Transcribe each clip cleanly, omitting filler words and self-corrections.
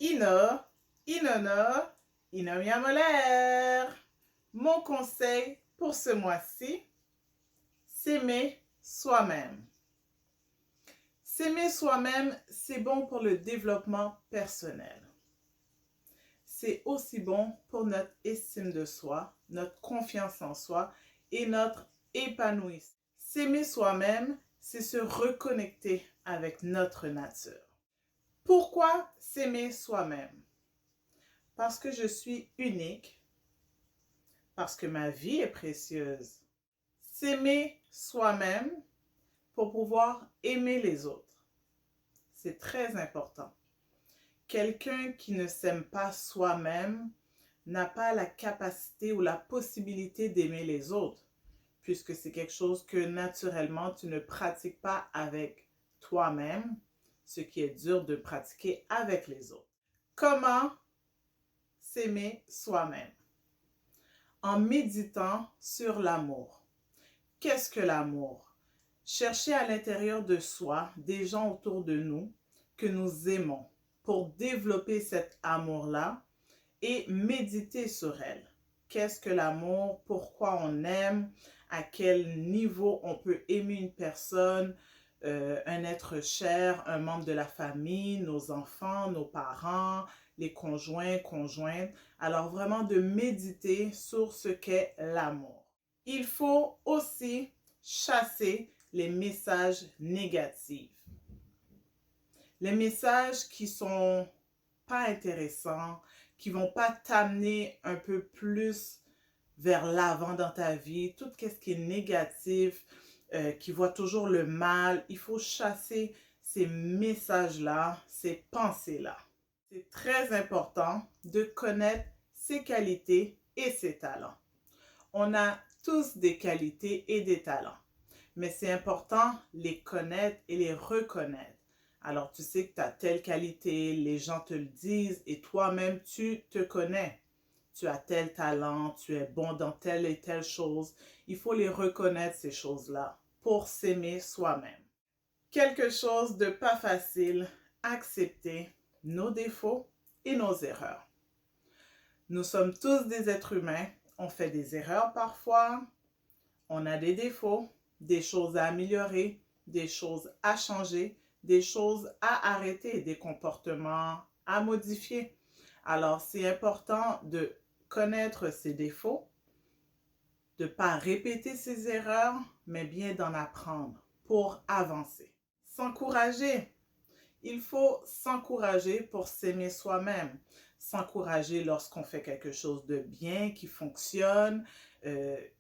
Ino, Inono, Inomiamolaire. Mon conseil pour ce mois-ci, s'aimer soi-même. S'aimer soi-même, c'est bon pour le développement personnel. C'est aussi bon pour notre estime de soi, notre confiance en soi et notre épanouissement. S'aimer soi-même, c'est se reconnecter avec notre nature. Pourquoi s'aimer soi-même? Parce que je suis unique, parce que ma vie est précieuse. S'aimer soi-même pour pouvoir aimer les autres. C'est très important. Quelqu'un qui ne s'aime pas soi-même n'a pas la capacité ou la possibilité d'aimer les autres, puisque c'est quelque chose que naturellement tu ne pratiques pas avec toi-même, ce qui est dur de pratiquer avec les autres. Comment s'aimer soi-même? En méditant sur l'amour. Qu'est-ce que l'amour? Chercher à l'intérieur de soi des gens autour de nous que nous aimons pour développer cet amour-là et méditer sur elle. Qu'est-ce que l'amour? Pourquoi on aime? À quel niveau on peut aimer une personne, un être cher, un membre de la famille, nos enfants, nos parents, les conjoints, conjointes. Alors vraiment de méditer sur ce qu'est l'amour. Il faut aussi chasser les messages négatifs. Les messages qui sont pas intéressants, qui vont pas t'amener un peu plus vers l'avant dans ta vie, tout ce qui est négatif, qui voit toujours le mal, il faut chasser ces messages-là, ces pensées-là. C'est très important de connaître ses qualités et ses talents. On a tous des qualités et des talents, mais c'est important de les connaître et les reconnaître. Alors, tu sais que tu as telle qualité, les gens te le disent et toi-même, tu te connais. Tu as tel talent, tu es bon dans telle et telle chose. Il faut les reconnaître, ces choses-là, pour s'aimer soi-même. Quelque chose de pas facile, accepter nos défauts et nos erreurs. Nous sommes tous des êtres humains. On fait des erreurs parfois. On a des défauts, des choses à améliorer, des choses à changer, des choses à arrêter, des comportements à modifier. Alors, c'est important de connaître ses défauts, de ne pas répéter ses erreurs, mais bien d'en apprendre pour avancer. S'encourager. Il faut s'encourager pour s'aimer soi-même. S'encourager lorsqu'on fait quelque chose de bien, qui fonctionne,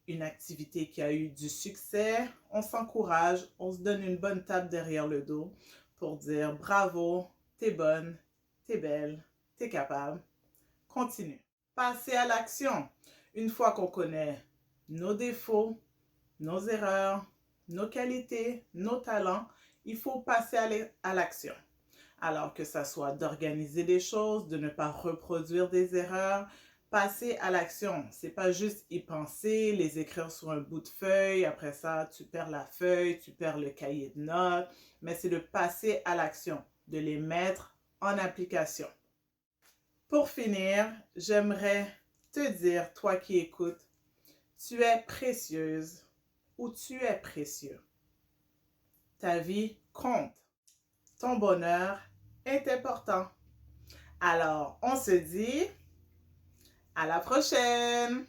une activité qui a eu du succès. On s'encourage, on se donne une bonne tape derrière le dos pour dire bravo, t'es bonne, t'es belle, t'es capable. Continue. Passer à l'action. Une fois qu'on connaît nos défauts, nos erreurs, nos qualités, nos talents, il faut passer à l'action. Alors que ça soit d'organiser des choses, de ne pas reproduire des erreurs, passer à l'action. C'est pas juste y penser, les écrire sur un bout de feuille, après ça, tu perds la feuille, tu perds le cahier de notes, mais c'est de passer à l'action, de les mettre en application. Pour finir, j'aimerais te dire, toi qui écoutes, tu es précieuse ou tu es précieux. Ta vie compte. Ton bonheur est important. Alors, on se dit à la prochaine!